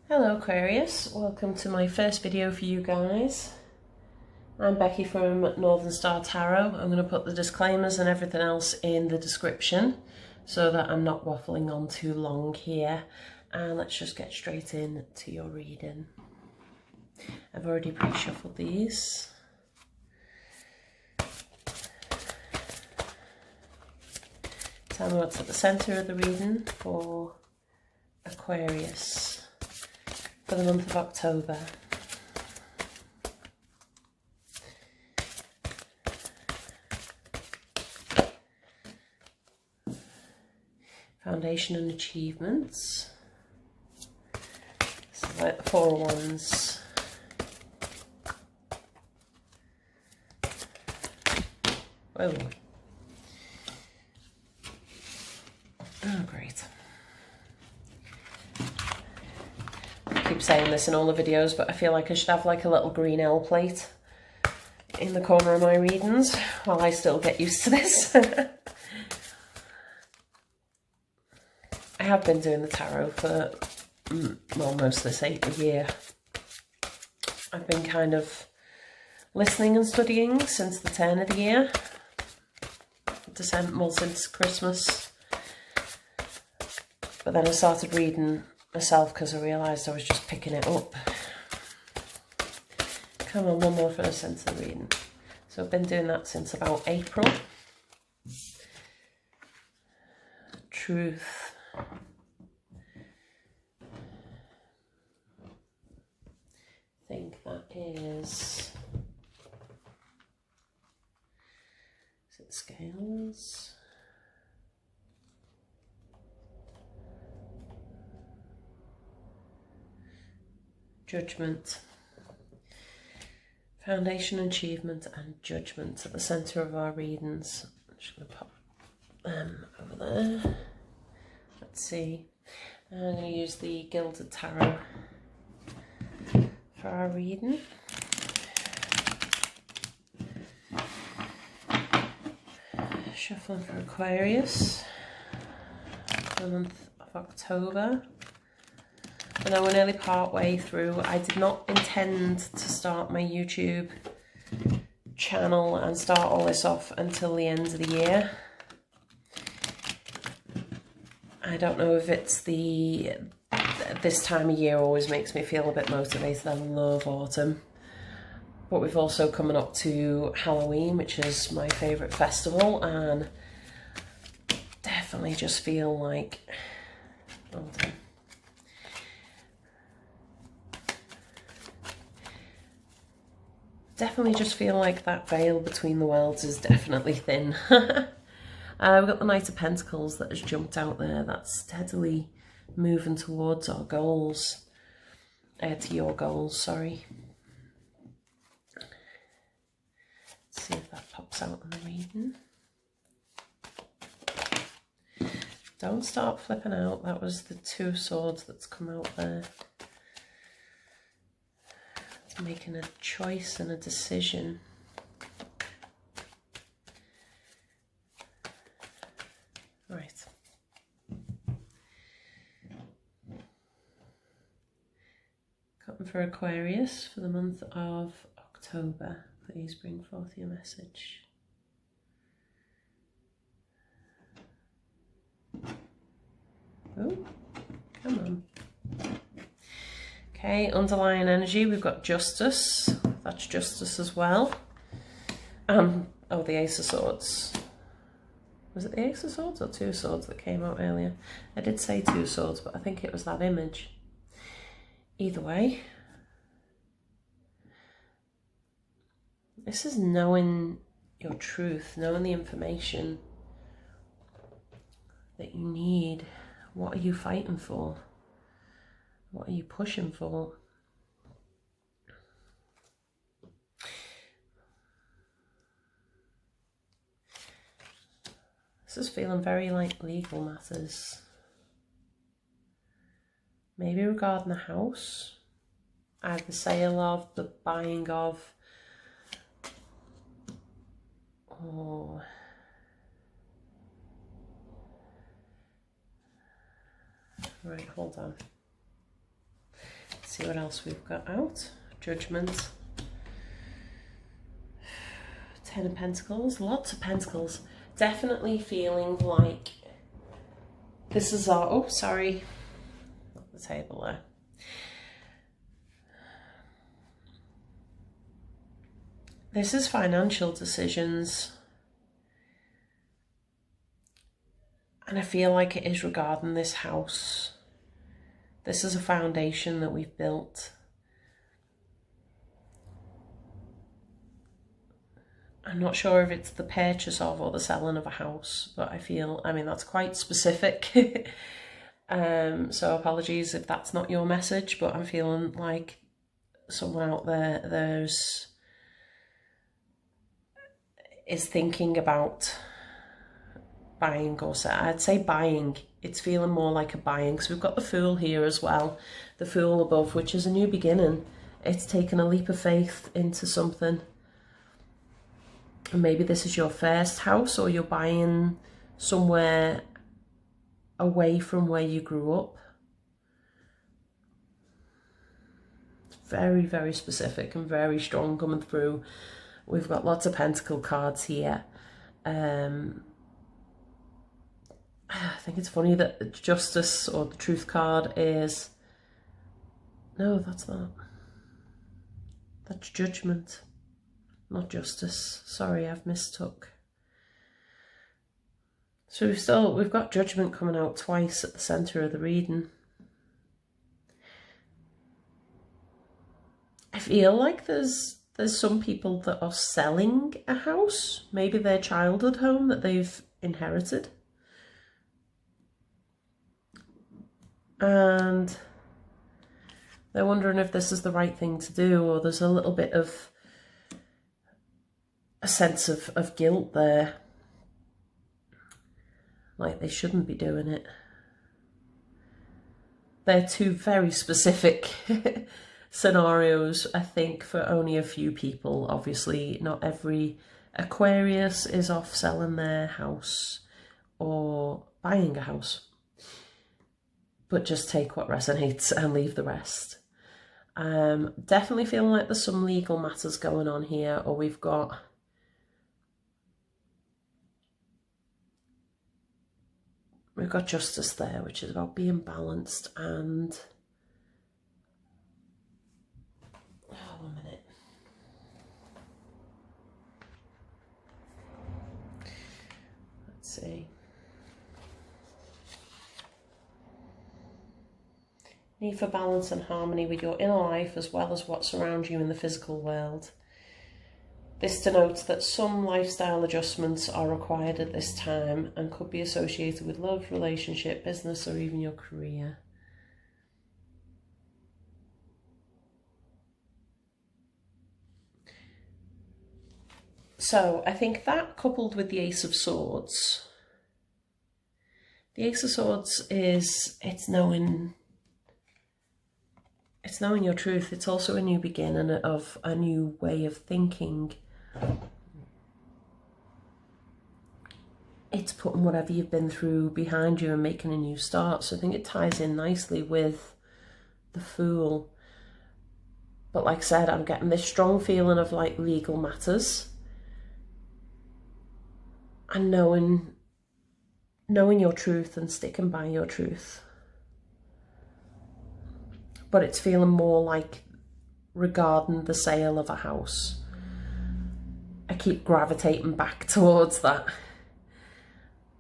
Hello Aquarius, welcome to my first video for you guys. I'm Becky from Northern Star Tarot. I'm going to put the disclaimers and everything else in the description so that I'm not waffling on too long here. And let's just get straight in to your reading. I've already pre-shuffled these. Tell me what's at the centre of the reading for Aquarius for the month of October. Foundation and achievements. So like the Four of Wands. Whoa. Oh, great. I keep saying this in all the videos, but I feel like I should have like a little green L plate in the corner of my readings while I still get used to this. I have been doing the tarot for almost this 8th year. I've been kind of listening and studying since the turn of the year. December, well, since Christmas. But then I started reading myself because I realised I was just picking it up. Come on, one more for the sense of reading. So I've been doing that since about April. Truth. I think that is it scales? Judgment. Foundation, achievement and judgment at the centre of our readings. I'm just going to pop them over there. Let's see. I'm going to use the Gilded Tarot for our reading. Shuffling for Aquarius for the month of October. I know we're nearly part way through. I did not intend to start my YouTube channel and start all this off until the end of the year. I don't know if it's this time of year always makes me feel a bit motivated. I love autumn. But we've also coming up to Halloween, which is my favourite festival, and definitely just feel like autumn. Definitely just feel like that veil between the worlds is definitely thin. We've got the Knight of Pentacles that has jumped out there. That's steadily moving towards our goals. To your goals, sorry. Let's see if that pops out in the reading. Don't start flipping out. That was the Two of Swords that's come out there. Making a choice and a decision. Right. Cotton for Aquarius for the month of October. Please bring forth your message. Oh, come on. Okay, underlying energy, we've got Justice. That's Justice as well. Oh, the Ace of Swords. Was it the Ace of Swords or Two of Swords that came out earlier? I did say Two of Swords, but I think it was that image. Either way. This is knowing your truth, knowing the information that you need. What are you fighting for? What are you pushing for? This is feeling very like legal matters. Maybe regarding a house. Either the sale of, the buying of, or Right, hold on. see what else we've got out. Judgment. 10 of Pentacles, lots of Pentacles. Definitely feeling like this is our, oh, sorry, not the table there. This is financial decisions. And I feel like it is regarding this house. This is a foundation that we've built. I'm not sure if it's the purchase of or the selling of a house, but I feel, I mean, that's quite specific. So apologies if that's not your message, but I'm feeling like someone out there is thinking about buying or sell. I'd say buying. It's feeling more like a buying, because we've got the Fool here as well. The Fool above, which is a new beginning. It's taken a leap of faith into something. And maybe this is your first house, or you're buying somewhere away from where you grew up. Very, very specific and very strong coming through. We've got lots of Pentacle cards here. I think it's funny that the Justice or the Truth card is... No, that's not. That's Judgment. Not Justice. Sorry, I've mistook. So we've got Judgment coming out twice at the centre of the reading. I feel like there's some people that are selling a house, maybe their childhood home that they've inherited. And they're wondering if this is the right thing to do, or there's a little bit of a sense of guilt there. Like they shouldn't be doing it. They're two very specific scenarios, I think, for only a few people. Obviously, not every Aquarius is off selling their house or buying a house. But just take what resonates and leave the rest. Definitely feeling like there's some legal matters going on here, or we've got... We've got Justice there, which is about being balanced and... Oh, 1 minute. Let's see. Need for balance and harmony with your inner life as well as what surrounds you in the physical world. This denotes that some lifestyle adjustments are required at this time and could be associated with love, relationship, business, or even your career. So I think that, coupled with the Ace of Swords, the Ace of Swords is, it's knowing your truth. It's also a new beginning of a new way of thinking. It's putting whatever you've been through behind you and making a new start. So I think it ties in nicely with the Fool. But like I said, I'm getting this strong feeling of like legal matters. And knowing your truth and sticking by your truth. But it's feeling more like regarding the sale of a house. I keep gravitating back towards that.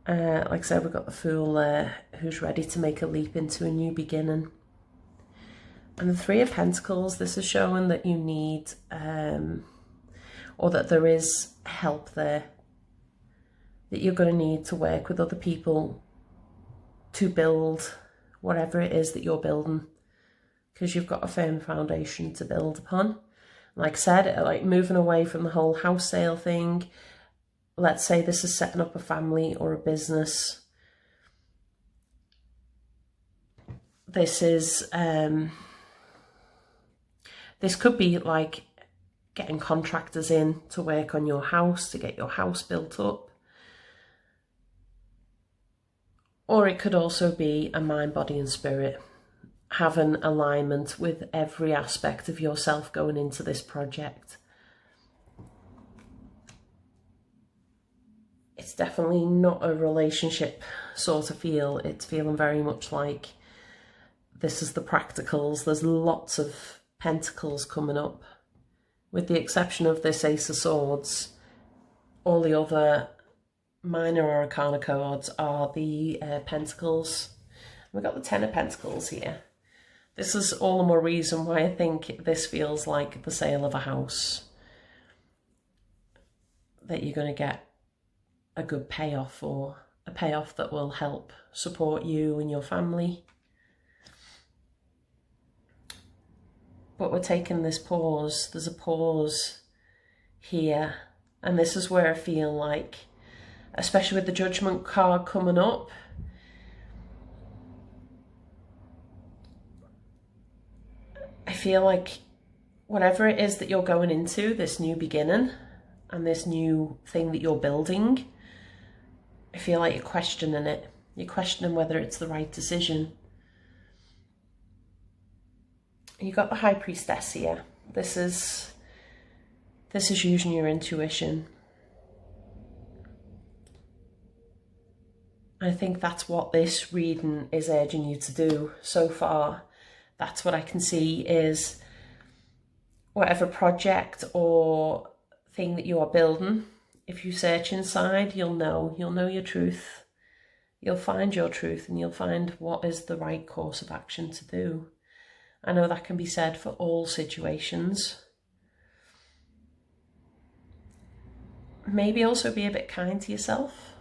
Like I said, we've got the Fool there who's ready to make a leap into a new beginning. And the Three of Pentacles, this is showing that you need, or that there is help there. That you're going to need to work with other people to build whatever it is that you're building. Because you've got a firm foundation to build upon. Like I said, like moving away from the whole house sale thing. Let's say this is setting up a family or a business. This is, this could be like getting contractors in to work on your house, to get your house built up. Or it could also be a mind, body and spirit. have an alignment with every aspect of yourself going into this project. It's definitely not a relationship sort of feel. It's feeling very much like this is the practicals. There's lots of pentacles coming up. With the exception of this Ace of Swords, all the other minor arcana cards are the pentacles. We've got the Ten of Pentacles here. This is all the more reason why I think this feels like the sale of a house. That you're going to get a good payoff, or a payoff that will help support you and your family. But we're taking this pause. There's a pause here. And this is where I feel like, especially with the Judgment card coming up, I feel like whatever it is that you're going into, this new beginning and this new thing that you're building, I feel like you're questioning it. You're questioning whether it's the right decision. You got the High Priestess here. This is using your intuition. I think that's what this reading is urging you to do so far. That's what I can see is whatever project or thing that you are building, if you search inside, you'll know your truth. You'll find your truth and you'll find what is the right course of action to do. I know that can be said for all situations. Maybe also be a bit kind to yourself.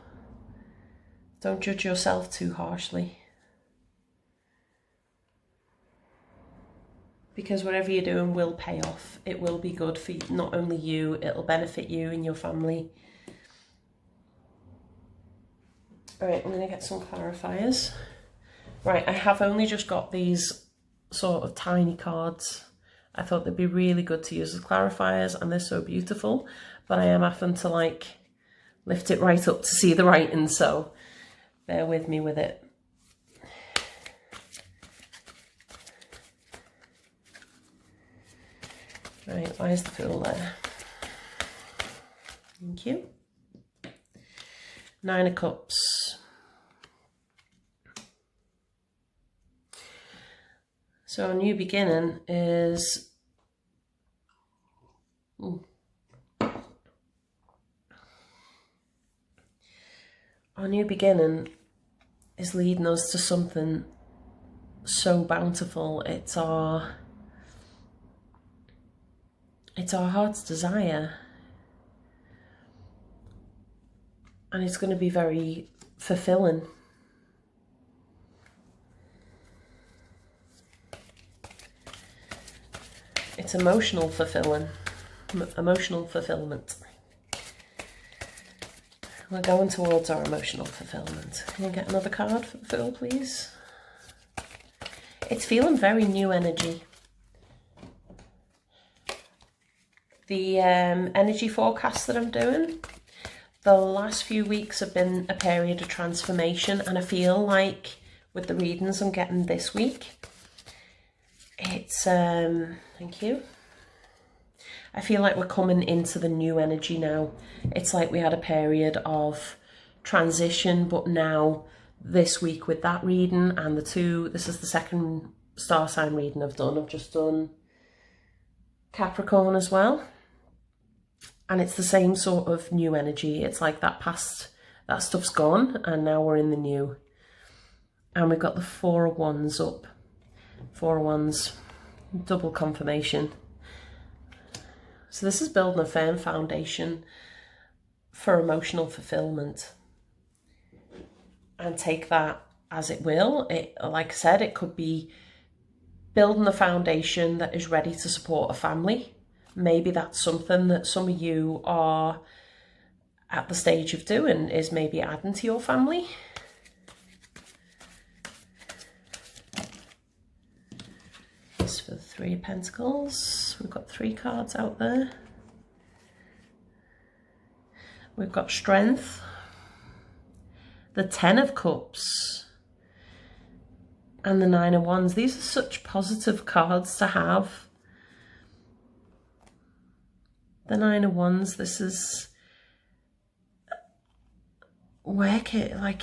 Don't judge yourself too harshly. Because whatever you're doing will pay off. It will be good for not only you, it'll benefit you and your family. All right, I'm going to get some clarifiers. Right, I have only just got these sort of tiny cards. I thought they'd be really good to use as clarifiers, and they're so beautiful, but I am having to like lift it right up to see the writing, so bear with me with it. Right, why is the Fool there? Thank you. Nine of Cups. So a new beginning is... Our new beginning is leading us to something so bountiful. It's our heart's desire. And it's going to be very fulfilling. It's emotional fulfilling. Emotional fulfillment. We're going towards our emotional fulfillment. Can we get another card for the Fool, please? It's feeling very new energy. The energy forecast that I'm doing, the last few weeks have been a period of transformation, and I feel like with the readings I'm getting this week, it's, thank you. I feel like we're coming into the new energy now. It's like we had a period of transition, but now this week with that reading and this is the second star sign reading I've done. I've just done Capricorn as well. And it's the same sort of new energy. It's like that stuff's gone and now we're in the new. And we've got the Four of Wands up. Four of Wands, double confirmation. So this is building a firm foundation for emotional fulfillment. And take that as it will. Like I said, it could be building a foundation that is ready to support a family. Maybe that's something that some of you are at the stage of doing, is maybe adding to your family. This for the Three of Pentacles. We've got 3 cards out there. We've got Strength, the Ten of Cups, and the Nine of Wands. These are such positive cards to have. The Nine of Wands, this is work it, like,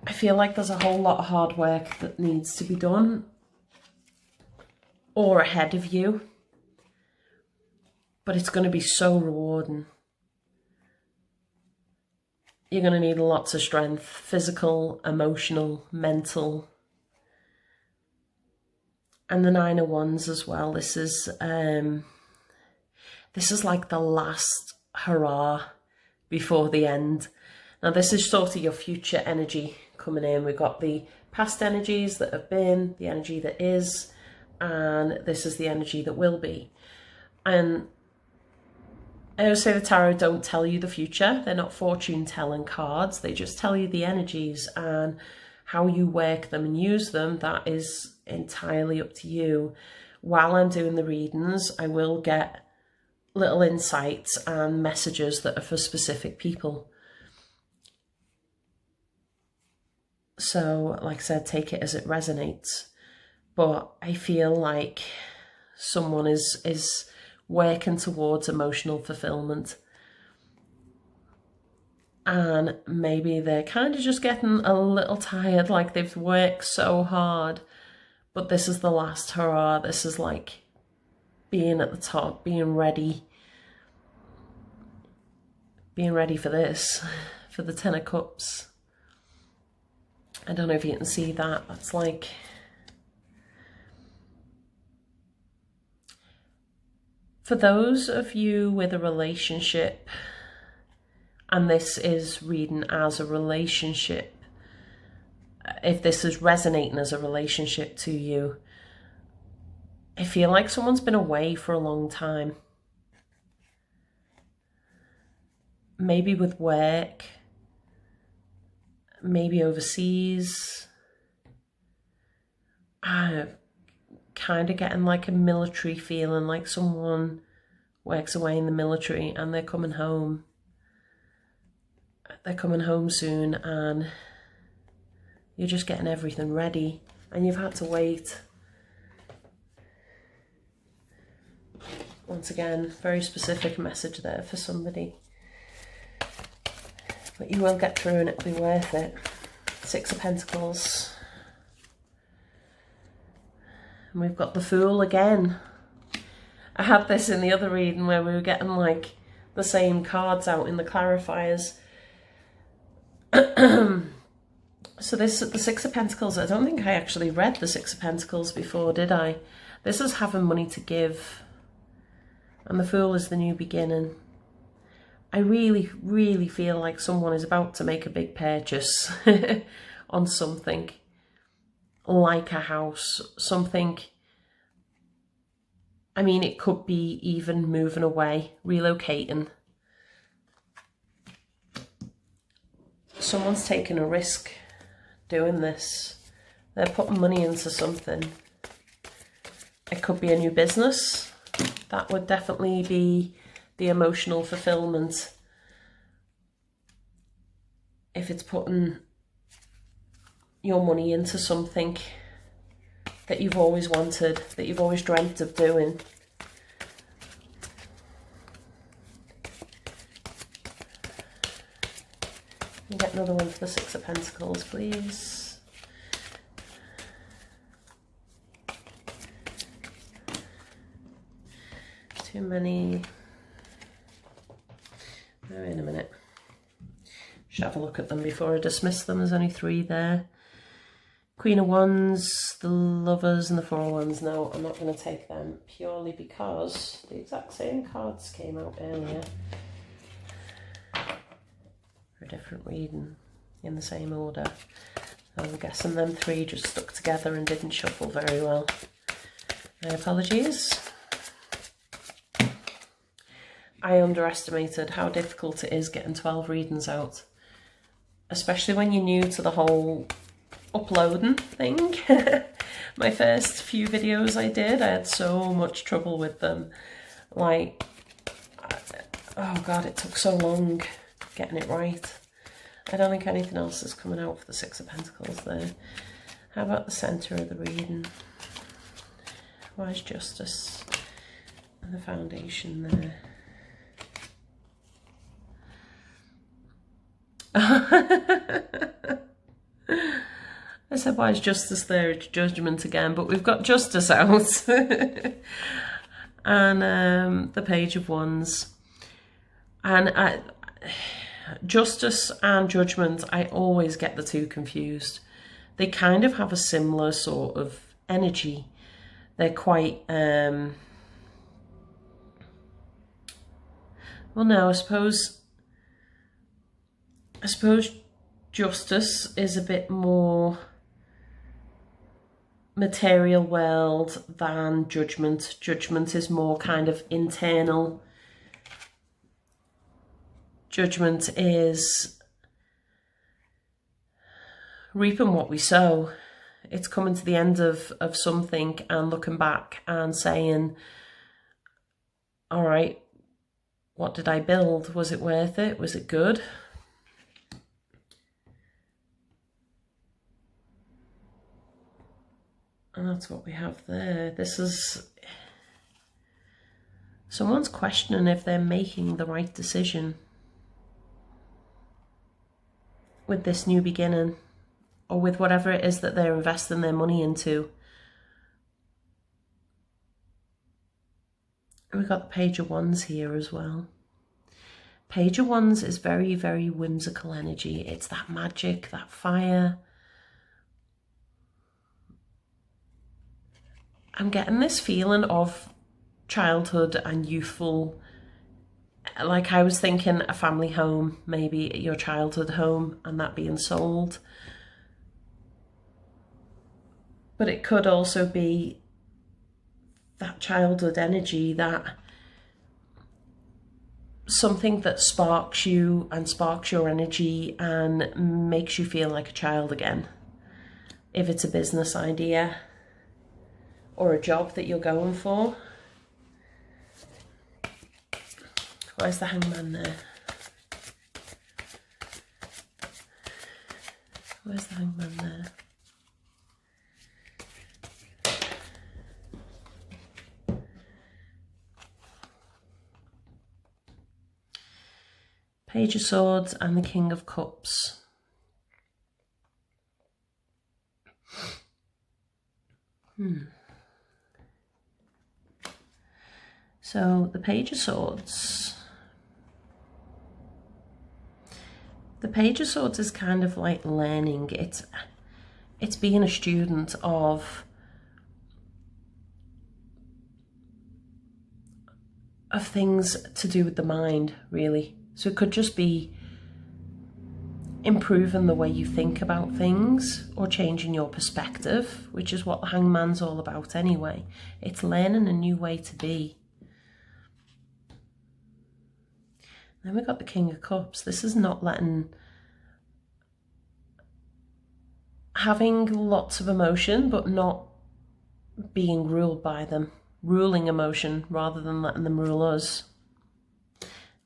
I feel like there's a whole lot of hard work that needs to be done or ahead of you, but it's going to be so rewarding. You're going to need lots of strength, physical, emotional, mental. And the Nine of Wands as well. This is like the last hurrah before the end. Now this is sort of your future energy coming in. We've got the past energies that have been, the energy that is, and this is the energy that will be. And I always say the tarot don't tell you the future. They're not fortune telling cards. They just tell you the energies, and how you work them and use them, that is entirely up to you. While I'm doing the readings, I will get little insights and messages that are for specific people. So, like I said, take it as it resonates. But I feel like someone is working towards emotional fulfillment. And maybe they're kind of just getting a little tired, like they've worked so hard, but this is the last hurrah. This is like being at the top, being ready for this, for the Ten of Cups. I don't know if you can see that. That's like, for those of you with a relationship, and this is reading as a relationship, if this is resonating as a relationship to you, I feel like someone's been away for a long time. Maybe with work, maybe overseas. I'm kind of getting like a military feeling, like someone works away in the military and they're coming home. They're coming home soon, and you're just getting everything ready, and you've had to wait. Once again, very specific message there for somebody. But you will get through and it'll be worth it. Six of Pentacles. And we've got the Fool again. I had this in the other reading where we were getting like the same cards out in the clarifiers. So this, the Six of Pentacles, I don't think I actually read the Six of Pentacles before, did I? This is having money to give. And the Fool is the new beginning. I really, really feel like someone is about to make a big purchase on something. Like a house, something. I mean, it could be even moving away, relocating. Someone's taking a risk doing this. They're putting money into something. It could be a new business. That would definitely be the emotional fulfillment. If it's putting your money into something that you've always wanted, that you've always dreamt of doing. Get another one for the Six of Pentacles, please. Too many. Oh, in a minute. Should have a look at them before I dismiss them. There's only three there. Queen of Wands, the Lovers, and the Four of Wands. No, I'm not going to take them purely because the exact same cards came out earlier. A different reading in the same order. I'm guessing them three just stuck together and didn't shuffle very well. My apologies. I underestimated how difficult it is getting 12 readings out, especially when you're new to the whole uploading thing. My first few videos I did, I had so much trouble with them. Like, oh God, it took so long getting it right. I don't think anything else is coming out for the Six of Pentacles there. How about the centre of the reading? Where's Justice and the Foundation there? I said, why is Justice there? It's Judgment again, but we've got Justice out. And the Page of Wands. And Justice and Judgment, I always get the two confused. They kind of have a similar sort of energy. They're quite, well, no, I suppose Justice is a bit more material world than Judgment. Judgment is more kind of internal. Judgment is reaping what we sow. It's coming to the end of something and looking back and saying, all right, what did I build? Was it worth it? Was it good? And that's what we have there. This is someone's questioning if they're making the right decision with this new beginning, or with whatever it is that they're investing their money into. And we've got the Page of Wands here as well. Page of Wands is very, very whimsical energy. It's that magic, that fire. I'm getting this feeling of childhood and youthful, like I was thinking a family home, maybe your childhood home, and that being sold. But it could also be that childhood energy, that something that sparks you and sparks your energy and makes you feel like a child again. If it's a business idea or a job that you're going for. Where's the Hangman there? Where's the Hangman there? Page of Swords and the King of Cups. So the Page of Swords. The Page of Swords is kind of like learning. It's being a student of things to do with the mind, really. So it could just be improving the way you think about things or changing your perspective, which is what the Hangman's all about anyway. It's learning a new way to be. Then we've got the King of Cups. This is not having lots of emotion, but not being ruled by them. Ruling emotion rather than letting them rule us.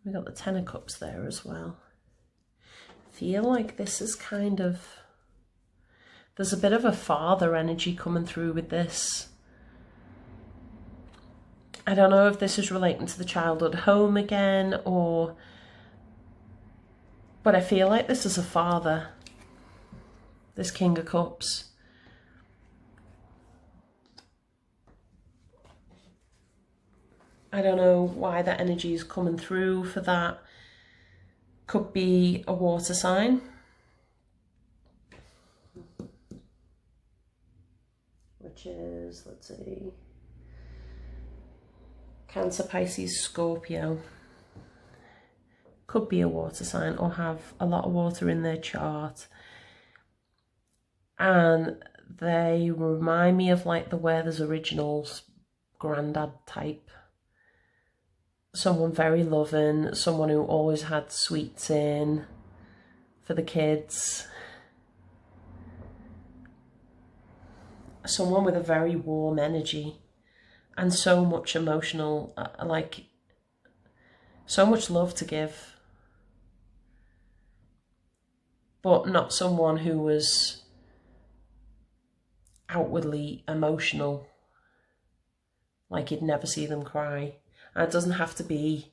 We've got the Ten of Cups there as well. I feel like this is kind of, there's a bit of a father energy coming through with this. I don't know if this is relating to the childhood home again, but I feel like this is a father, this King of Cups. I don't know why that energy is coming through for that. Could be a water sign. Which is, let's see, Cancer, Pisces, Scorpio. Could be a water sign or have a lot of water in their chart. And they remind me of like the Werther's Originals granddad type. Someone very loving, someone who always had sweets in for the kids. Someone with a very warm energy and so much emotional, like so much love to give. but not someone who was outwardly emotional, like you'd never see them cry. And it doesn't have to be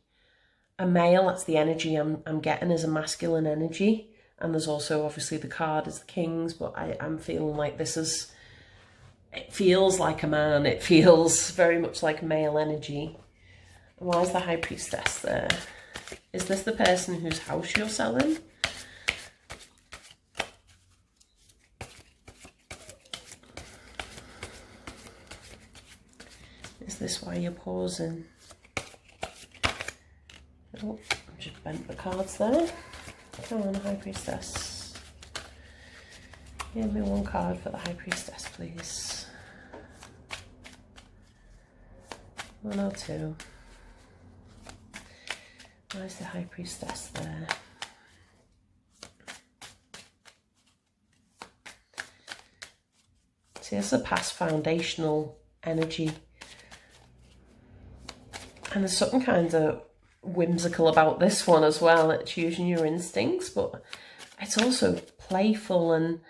a male. That's the energy I'm getting, is a masculine energy. And there's also obviously the card is the Kings, but I'm feeling like this is, it feels like a man. It feels very much like male energy. Why is the High Priestess there? Is this the person whose house you're selling? Is this why you're pausing? Oh, I've just bent the cards there. Come on, High Priestess. Give me one card for the High Priestess, please. One or two. Why is the High Priestess there? See, this is a past foundational energy. And there's something kind of whimsical about this one as well. It's using your instincts, but it's also playful. And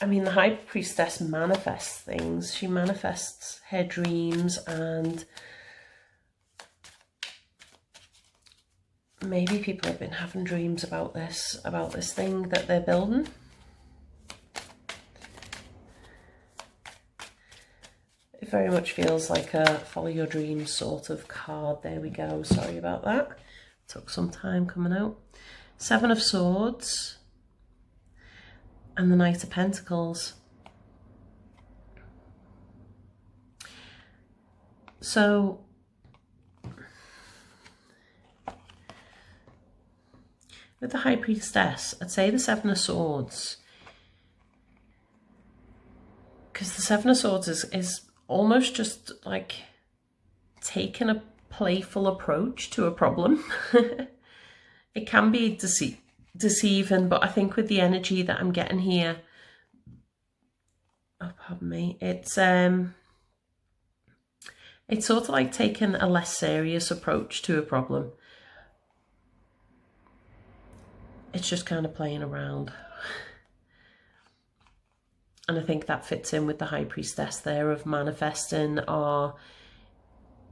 I mean, the High Priestess manifests things. She manifests her dreams, and maybe people have been having dreams about this thing that they're building. It very much feels like a follow your dreams sort of card. There we go. Sorry about that. Took some time coming out. Seven of Swords and the Knight of Pentacles. So with the High Priestess, I'd say the Seven of Swords, because the Seven of Swords is almost just like taking a playful approach to a problem. It can be deceiving, but I think with the energy that I'm getting here, oh, pardon me, it's sort of like taking a less serious approach to a problem. It's just kind of playing around. And I think that fits in with the High Priestess there, of manifesting our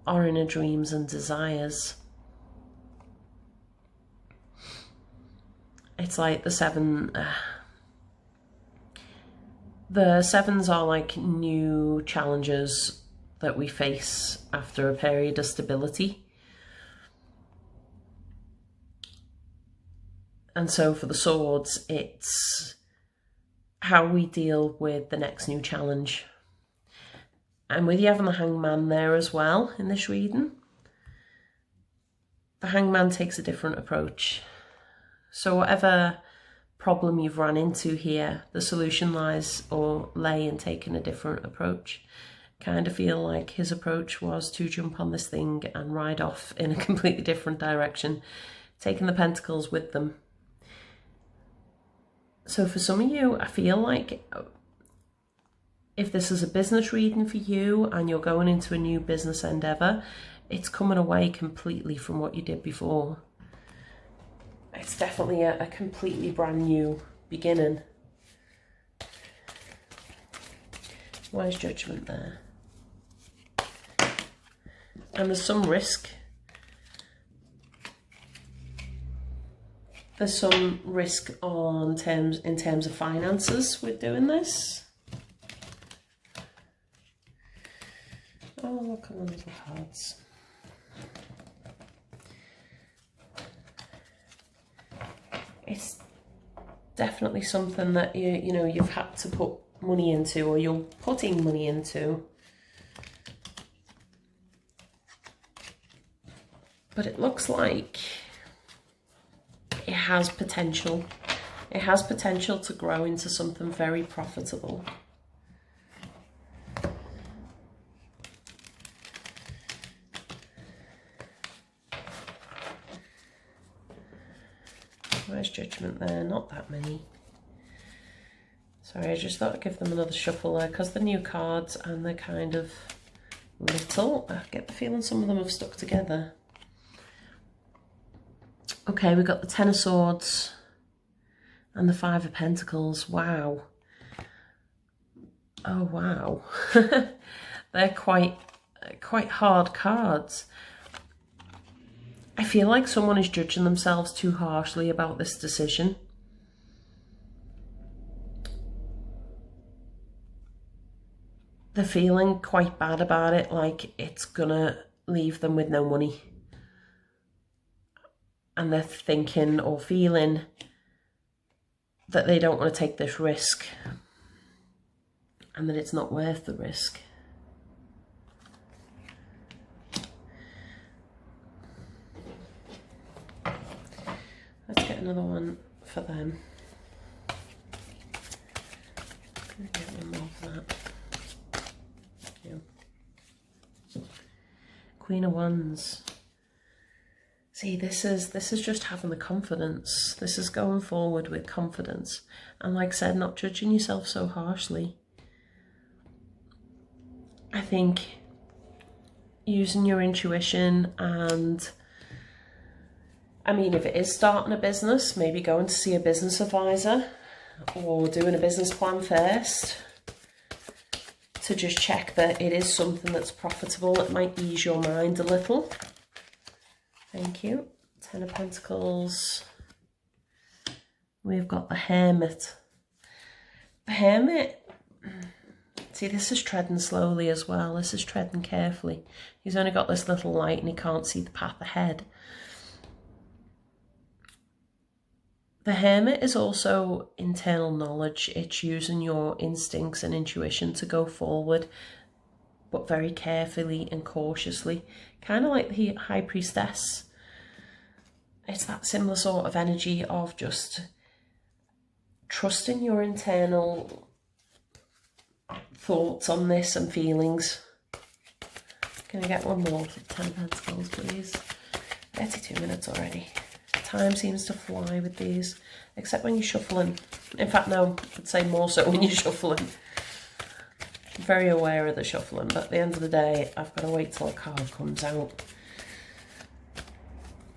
inner dreams and desires. It's like the seven. The sevens are like new challenges that we face after a period of stability. And so for the Swords, it's how we deal with the next new challenge. And with you having the Hangman there as well in this reading, the Hangman takes a different approach. So whatever problem you've run into here, the solution lay in taking a different approach. Kind of feel like his approach was to jump on this thing and ride off in a completely different direction, taking the Pentacles with them. So for some of you, I feel like if this is a business reading for you and you're going into a new business endeavour, it's coming away completely from what you did before. It's definitely a completely brand new beginning. Why is Judgment there? And there's some risk. There's some risk in terms of finances with doing this. Oh, come on, little cards. It's definitely something that you've had to put money into, or you're putting money into. But it looks like it has potential. It has potential to grow into something very profitable. Where's Judgment there? Not that many. Sorry, I just thought I'd give them another shuffle there, because they're new cards and they're kind of little. I get the feeling some of them have stuck together. Okay, we've got the Ten of Swords, And the Five of Pentacles, wow. Oh, wow. They're quite hard cards. I feel like someone is judging themselves too harshly about this decision. They're feeling quite bad about it, like it's gonna leave them with no money. And they're thinking or feeling that they don't want to take this risk and that it's not worth the risk. Let's get another one for them. Get one more for that. Yeah. Queen of Wands. See, this is just having the confidence. This is going forward with confidence. And like I said, not judging yourself so harshly. I think using your intuition and, I mean, if it is starting a business, maybe going to see a business advisor or doing a business plan first to just check that it is something that's profitable. It might ease your mind a little. Thank you. Ten of Pentacles. We've got the Hermit. The Hermit, see, this is treading slowly as well. This is treading carefully. He's only got this little light and he can't see the path ahead. The Hermit is also internal knowledge. It's using your instincts and intuition to go forward, but very carefully and cautiously. Kind of like the High Priestess. It's that similar sort of energy of just trusting your internal thoughts on this and feelings. Can I get one more for the 10 of Pentacles, please? 32 minutes already. Time seems to fly with these, except when you're shuffling. In fact, no, I'd say more so when you're shuffling. I'm very aware of the shuffling, but at the end of the day, I've got to wait till a card comes out.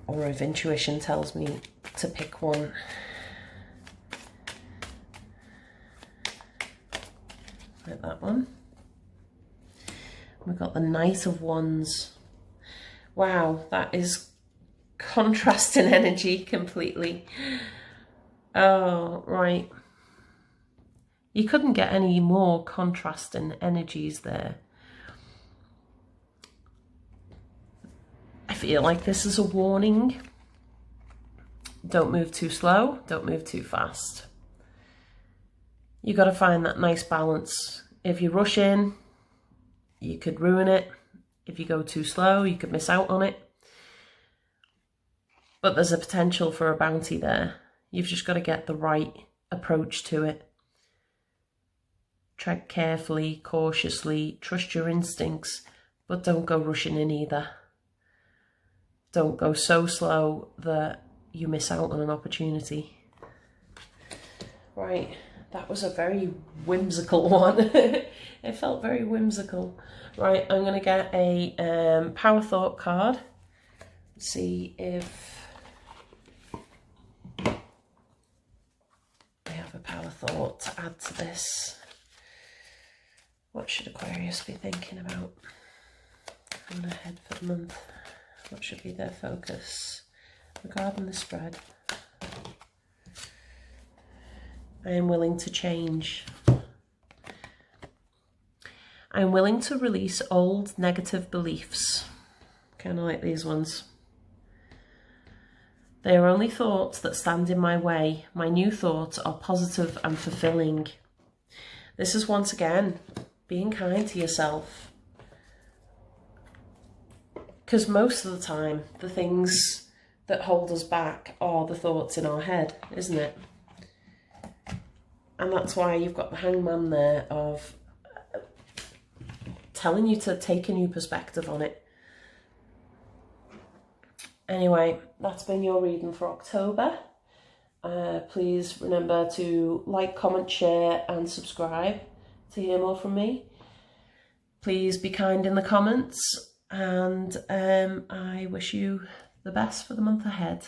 Or if intuition tells me to pick one. Like that one. We've got the Knight of Wands. Wow, that is contrasting energy completely. Oh, right. You couldn't get any more contrasting energies there. I feel like this is a warning. Don't move too slow, don't move too fast. You got to find that nice balance. If you rush in, you could ruin it. If you go too slow, you could miss out on it. But there's a potential for a bounty there. You've just got to get the right approach to it. Tread carefully, cautiously, trust your instincts, but don't go rushing in either. Don't go so slow that you miss out on an opportunity. Right, that was a very whimsical one. It felt very whimsical. Right, I'm going to get a Power Thought card. See if I have a Power Thought to add to this. What should Aquarius be thinking about? Coming ahead for the month. What should be their focus regarding the spread? I am willing to change. I am willing to release old negative beliefs. Kind of like these ones. They are only thoughts that stand in my way. My new thoughts are positive and fulfilling. This is once again being kind to yourself. Because most of the time, the things that hold us back are the thoughts in our head, isn't it? And that's why you've got the Hangman there of telling you to take a new perspective on it. Anyway, that's been your reading for October. Please remember to like, comment, share and subscribe to hear more from me. Please be kind in the comments. And I wish you the best for the month ahead.